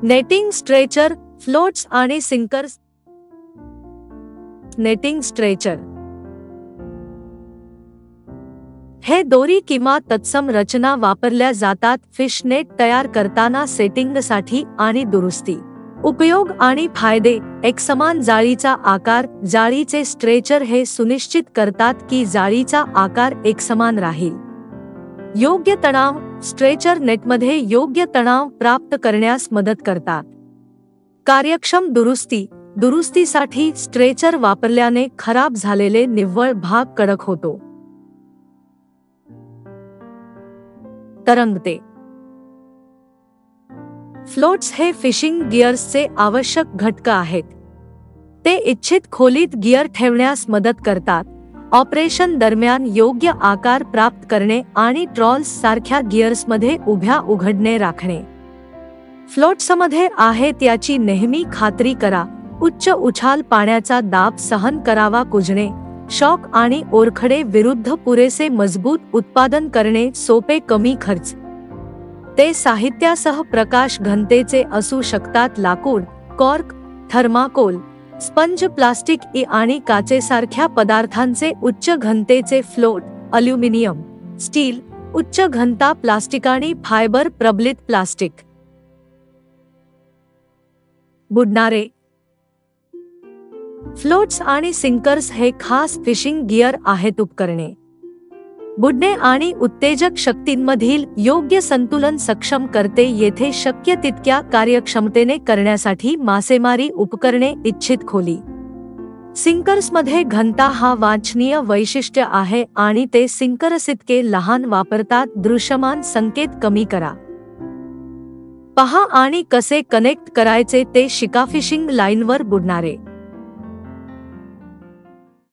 Netting stretcher, floats आणि सिंकर्स. Netting stretcher हे दोरी किंवा तत्सम रचना वापरल्या जातात फिश नेट तयार करताना सेटिंगसाठी आणि दुरुस्ती. उपयोग आणि फायदे. एकसमान जाळीचा आकार. जाळीचे स्ट्रेचर हे सुनिश्चित करतात की जाळीचा आकार एकसमान राहील. योग्य तणाव. स्ट्रेचर नेटमध्ये योग्य तणाव प्राप्त करण्यास मदत करतात. कार्यक्षम दुरुस्ती. दुरुस्तीसाठी स्ट्रेचर वापरल्याने खराब झालेले निव्वळ भाग कडक होतो. तरंगते. फ्लोट्स हे फिशिंग गिअर्सचे आवश्यक घटक आहेत. ते इच्छित खोलीत गिअर ठेवण्यास मदत करतात. ऑपरेशन दरम्यान योग्य आकार प्राप्त करणे आणि ट्रॉल्स सारख्या गिअर्समध्ये उभ्या उघडणे राखणे. फ्लोट्समध्ये आहेत याची नेहमी खात्री करा. उच्च उछाल. पाण्याचा दाब सहन करावा. कुजणे, शॉक आणि ओरखडे विरुद्ध पुरेसे मजबूत उत्पादन करणे सोपे. कमी खर्च. ते साहित्यासह प्रकाश घनतेचे असू शकतात. लाकूड, कॉर्क, थर्माकोल, स्पंज, प्लास्टिक आणि काचेसारख्या पदार्थांचे उच्च घनतेचे फ्लोट. अल्युमिनियम, स्टील, उच्च घनता. प्लास्टिक आणि फायबर. प्रबलित प्लास्टिक. बुडणारे. फ्लोट्स आणि सिंकर्स हे खास फिशिंग गिअर आहेत. उपकरणे बुडणे आणि उत्तेजक शक्तींमधील योग्य संतुलन सक्षम करते. येथे शक्य तितक्या कार्यक्षमतेने करण्यासाठी मासेमारी उपकरणे. इच्छित खोली. सिंकर्समध्ये घनता हा वांछनीय वैशिष्ट्य आहे आणि ते सिंकर्सइतके लहान वापरतात. दृश्यमान संकेत कमी करा. पहा आणि कसे कनेक्ट करायचे ते शिका. फिशिंग लाईनवर बुडणारे